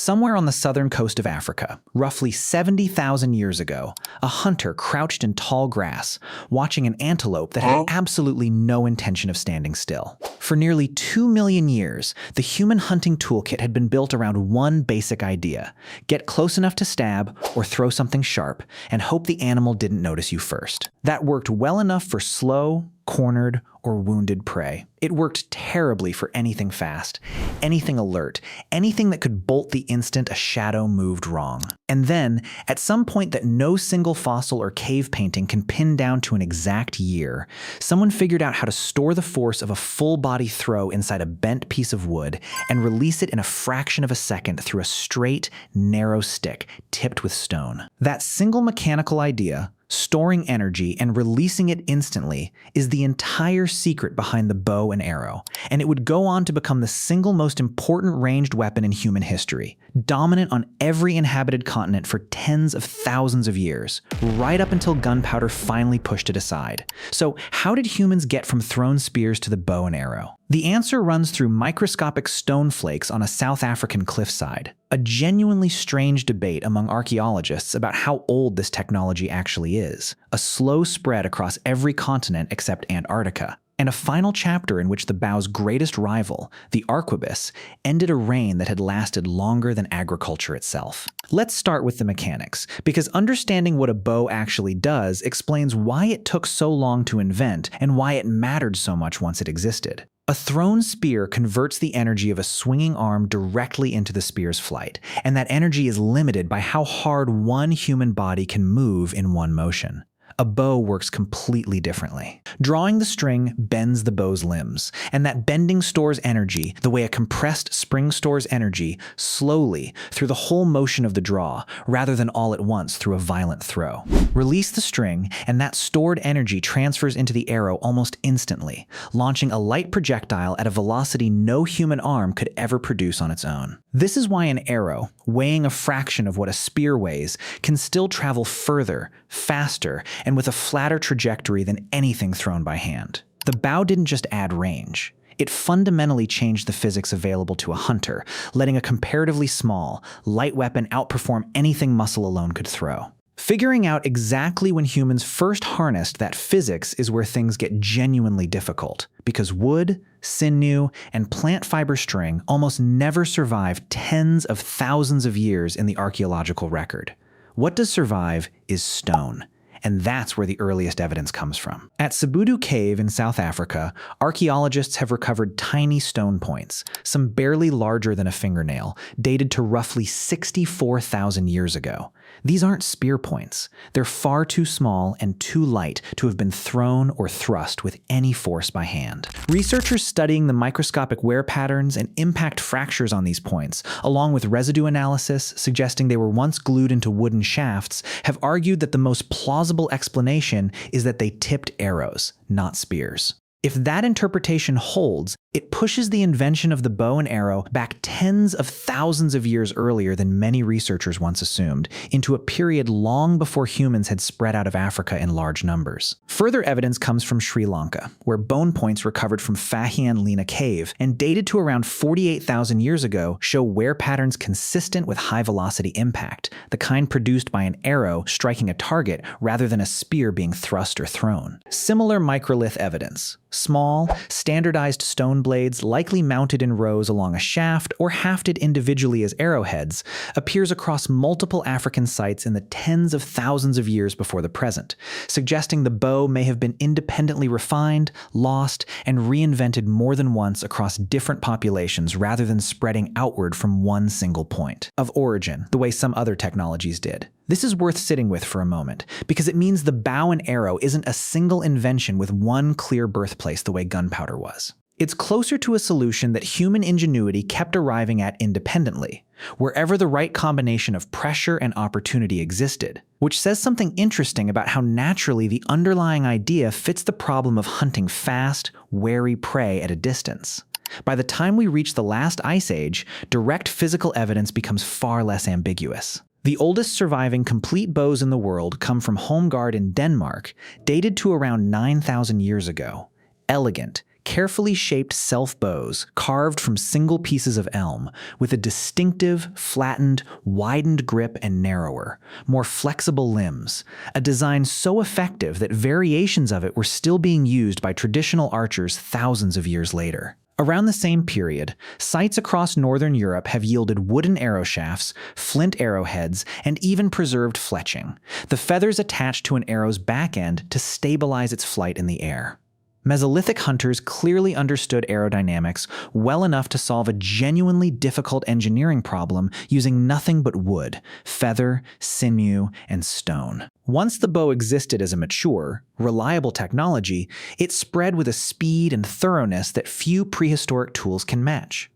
Somewhere on the southern coast of Africa, roughly 70,000 years ago, a hunter crouched in tall grass, watching an antelope that had absolutely no intention of standing still. For nearly 2 million years, the human hunting toolkit had been built around one basic idea: get close enough to stab or throw something sharp and hope the animal didn't notice you first. That worked well enough for slow, cornered, or wounded prey. It worked terribly for anything fast, anything alert, anything that could bolt the instant a shadow moved wrong. And then, at some point that no single fossil or cave painting can pin down to an exact year, someone figured out how to store the force of a full-body throw inside a bent piece of wood and release it in a fraction of a second through a straight, narrow stick tipped with stone. That single mechanical idea, storing energy and releasing it instantly, is the entire secret behind the bow and arrow, and it would go on to become the single most important ranged weapon in human history, dominant on every inhabited continent for tens of thousands of years, right up until gunpowder finally pushed it aside. So how did humans get from thrown spears to the bow and arrow? The answer runs through microscopic stone flakes on a South African cliffside, a genuinely strange debate among archaeologists about how old this technology actually is, a slow spread across every continent except Antarctica, and a final chapter in which the bow's greatest rival, the arquebus, ended a reign that had lasted longer than agriculture itself. Let's start with the mechanics, because understanding what a bow actually does explains why it took so long to invent and why it mattered so much once it existed. A thrown spear converts the energy of a swinging arm directly into the spear's flight, and that energy is limited by how hard one human body can move in one motion. A bow works completely differently. Drawing the string bends the bow's limbs, and that bending stores energy the way a compressed spring stores energy, slowly through the whole motion of the draw, rather than all at once through a violent throw. Release the string, and that stored energy transfers into the arrow almost instantly, launching a light projectile at a velocity no human arm could ever produce on its own. This is why an arrow, weighing a fraction of what a spear weighs, can still travel further, faster, and with a flatter trajectory than anything thrown by hand. The bow didn't just add range. It fundamentally changed the physics available to a hunter, letting a comparatively small, light weapon outperform anything muscle alone could throw. Figuring out exactly when humans first harnessed that physics is where things get genuinely difficult, because wood, sinew, and plant fiber string almost never survive tens of thousands of years in the archaeological record. What does survive is stone. And that's where the earliest evidence comes from. At Sabudu Cave in South Africa, archaeologists have recovered tiny stone points, some barely larger than a fingernail, dated to roughly 64,000 years ago. These aren't spear points. They're far too small and too light to have been thrown or thrust with any force by hand. Researchers studying the microscopic wear patterns and impact fractures on these points, along with residue analysis suggesting they were once glued into wooden shafts, have argued that the most plausible explanation is that they tipped arrows, not spears. If that interpretation holds, it pushes the invention of the bow and arrow back tens of thousands of years earlier than many researchers once assumed, into a period long before humans had spread out of Africa in large numbers. Further evidence comes from Sri Lanka, where bone points recovered from Fahian Lena Cave and dated to around 48,000 years ago show wear patterns consistent with high-velocity impact, the kind produced by an arrow striking a target rather than a spear being thrust or thrown. Similar microlith evidence, small, standardized stone blades likely mounted in rows along a shaft or hafted individually as arrowheads, appears across multiple African sites in the tens of thousands of years before the present, suggesting the bow may have been independently refined, lost, and reinvented more than once across different populations rather than spreading outward from one single point of origin, the way some other technologies did. This is worth sitting with for a moment, because it means the bow and arrow isn't a single invention with one clear birthplace the way gunpowder was. It's closer to a solution that human ingenuity kept arriving at independently, wherever the right combination of pressure and opportunity existed, which says something interesting about how naturally the underlying idea fits the problem of hunting fast, wary prey at a distance. By the time we reach the last ice age, direct physical evidence becomes far less ambiguous. The oldest surviving complete bows in the world come from Holmgard in Denmark, dated to around 9,000 years ago. Elegant, carefully shaped self-bows carved from single pieces of elm with a distinctive, flattened, widened grip and narrower, more flexible limbs, a design so effective that variations of it were still being used by traditional archers thousands of years later. Around the same period, sites across northern Europe have yielded wooden arrow shafts, flint arrowheads, and even preserved fletching, the feathers attached to an arrow's back end to stabilize its flight in the air. Mesolithic hunters clearly understood aerodynamics well enough to solve a genuinely difficult engineering problem using nothing but wood, feather, sinew, and stone. Once the bow existed as a mature, reliable technology, it spread with a speed and thoroughness that few prehistoric tools can match.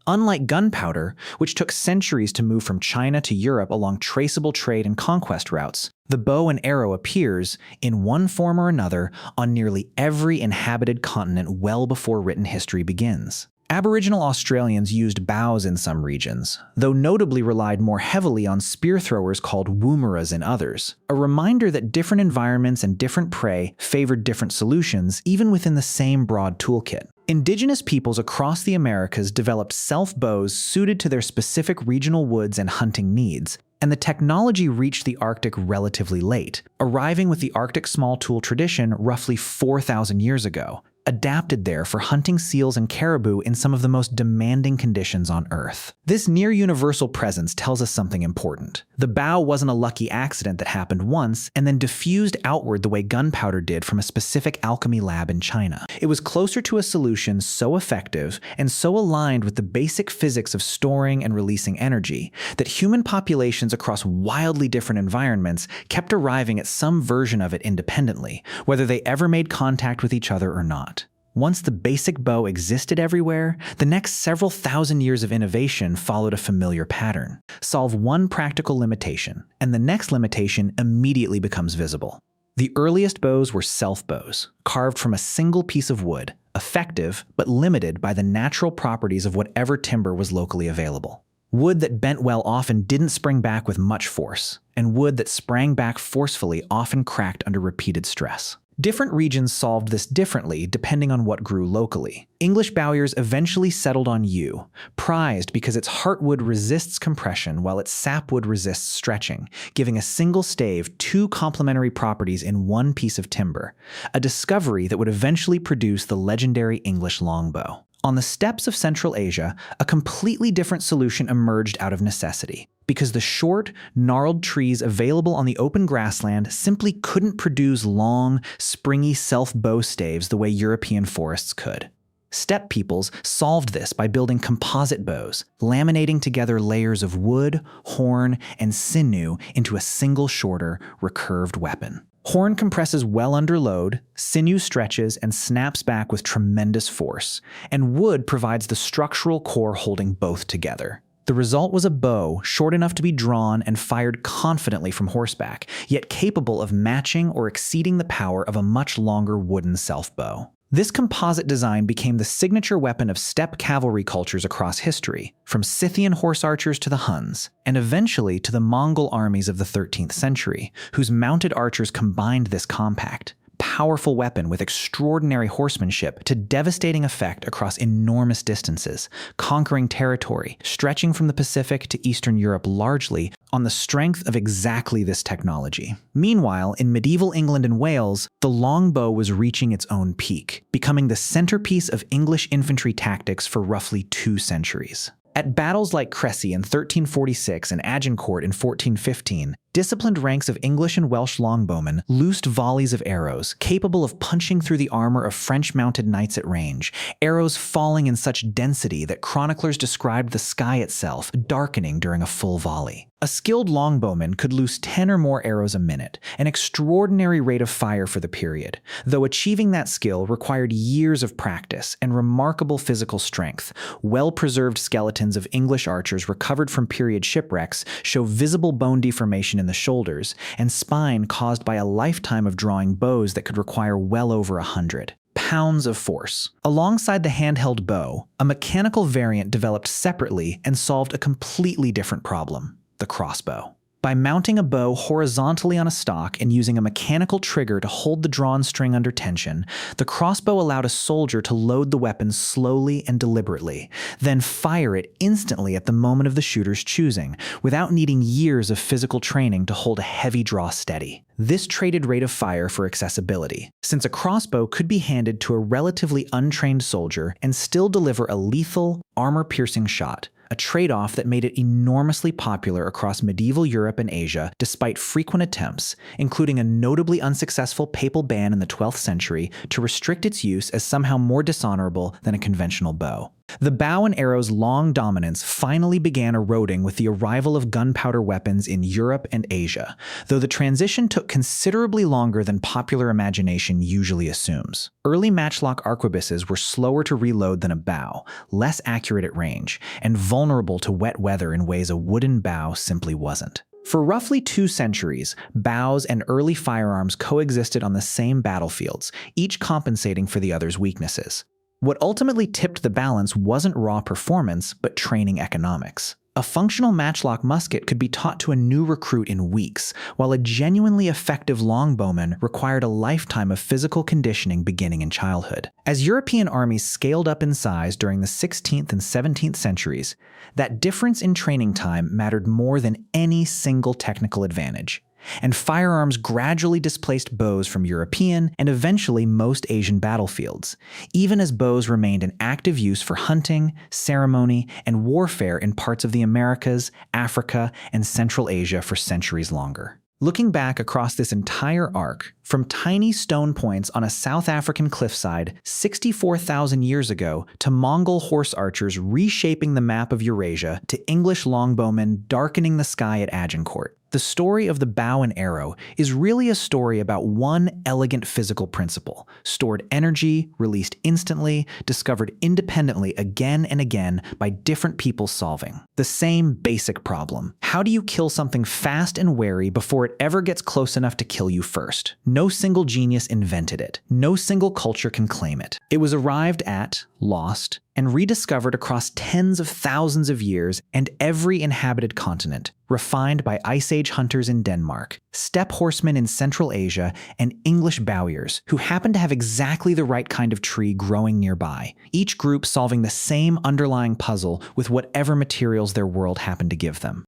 Unlike gunpowder, which took centuries to move from China to Europe along traceable trade and conquest routes, the bow and arrow appears, in one form or another, on nearly every inhabited continent well before written history begins. Aboriginal Australians used bows in some regions, though notably relied more heavily on spear throwers called woomeras in others, a reminder that different environments and different prey favored different solutions even within the same broad toolkit. Indigenous peoples across the Americas developed self-bows suited to their specific regional woods and hunting needs, and the technology reached the Arctic relatively late, arriving with the Arctic small tool tradition roughly 4,000 years ago, adapted there for hunting seals and caribou in some of the most demanding conditions on Earth. This near-universal presence tells us something important. The bow wasn't a lucky accident that happened once and then diffused outward the way gunpowder did from a specific alchemy lab in China. It was closer to a solution so effective and so aligned with the basic physics of storing and releasing energy that human populations across wildly different environments kept arriving at some version of it independently, whether they ever made contact with each other or not. Once the basic bow existed everywhere, the next several thousand years of innovation followed a familiar pattern. Solve one practical limitation, and the next limitation immediately becomes visible. The earliest bows were self-bows, carved from a single piece of wood, effective but limited by the natural properties of whatever timber was locally available. Wood that bent well often didn't spring back with much force, and wood that sprang back forcefully often cracked under repeated stress. Different regions solved this differently depending on what grew locally. English bowyers eventually settled on yew, prized because its heartwood resists compression while its sapwood resists stretching, giving a single stave two complementary properties in one piece of timber, a discovery that would eventually produce the legendary English longbow. On the steppes of Central Asia, a completely different solution emerged out of necessity, because the short, gnarled trees available on the open grassland simply couldn't produce long, springy self-bow staves the way European forests could. Steppe peoples solved this by building composite bows, laminating together layers of wood, horn, and sinew into a single shorter, recurved weapon. Horn compresses well under load, sinew stretches and snaps back with tremendous force, and wood provides the structural core holding both together. The result was a bow short enough to be drawn and fired confidently from horseback, yet capable of matching or exceeding the power of a much longer wooden self-bow. This composite design became the signature weapon of steppe cavalry cultures across history, from Scythian horse archers to the Huns, and eventually to the Mongol armies of the 13th century, whose mounted archers combined this compact, powerful weapon with extraordinary horsemanship to devastating effect across enormous distances, conquering territory, stretching from the Pacific to Eastern Europe largely on the strength of exactly this technology. Meanwhile, in medieval England and Wales, the longbow was reaching its own peak, becoming the centerpiece of English infantry tactics for roughly 2 centuries. At battles like Crecy in 1346 and Agincourt in 1415, disciplined ranks of English and Welsh longbowmen loosed volleys of arrows, capable of punching through the armor of French-mounted knights at range, arrows falling in such density that chroniclers described the sky itself darkening during a full volley. A skilled longbowman could loose 10 or more arrows a minute, an extraordinary rate of fire for the period, though achieving that skill required years of practice and remarkable physical strength. Well-preserved skeletons of English archers recovered from period shipwrecks show visible bone deformation in the shoulders and spine caused by a lifetime of drawing bows that could require well over 100 pounds of force. Alongside the handheld bow, a mechanical variant developed separately and solved a completely different problem: the crossbow. By mounting a bow horizontally on a stock and using a mechanical trigger to hold the drawn string under tension, the crossbow allowed a soldier to load the weapon slowly and deliberately, then fire it instantly at the moment of the shooter's choosing, without needing years of physical training to hold a heavy draw steady. This traded rate of fire for accessibility, since a crossbow could be handed to a relatively untrained soldier and still deliver a lethal, armor-piercing shot, a trade-off that made it enormously popular across medieval Europe and Asia despite frequent attempts, including a notably unsuccessful papal ban in the 12th century to restrict its use as somehow more dishonorable than a conventional bow. The bow and arrow's long dominance finally began eroding with the arrival of gunpowder weapons in Europe and Asia, though the transition took considerably longer than popular imagination usually assumes. Early matchlock arquebuses were slower to reload than a bow, less accurate at range, and vulnerable to wet weather in ways a wooden bow simply wasn't. For roughly 2 centuries, bows and early firearms coexisted on the same battlefields, each compensating for the other's weaknesses. What ultimately tipped the balance wasn't raw performance, but training economics. A functional matchlock musket could be taught to a new recruit in weeks, while a genuinely effective longbowman required a lifetime of physical conditioning beginning in childhood. As European armies scaled up in size during the 16th and 17th centuries, that difference in training time mattered more than any single technical advantage. And firearms gradually displaced bows from European and eventually most Asian battlefields, even as bows remained in active use for hunting, ceremony, and warfare in parts of the Americas, Africa, and Central Asia for centuries longer. Looking back across this entire arc, from tiny stone points on a South African cliffside 64,000 years ago to Mongol horse archers reshaping the map of Eurasia to English longbowmen darkening the sky at Agincourt, the story of the bow and arrow is really a story about one elegant physical principle: stored energy, released instantly, discovered independently again and again by different people solving the same basic problem. How do you kill something fast and wary before it ever gets close enough to kill you first? No single genius invented it. No single culture can claim it. It was arrived at, lost, and rediscovered across tens of thousands of years and every inhabited continent, refined by Ice Age hunters in Denmark, steppe horsemen in Central Asia, and English bowyers who happened to have exactly the right kind of tree growing nearby, each group solving the same underlying puzzle with whatever materials their world happened to give them.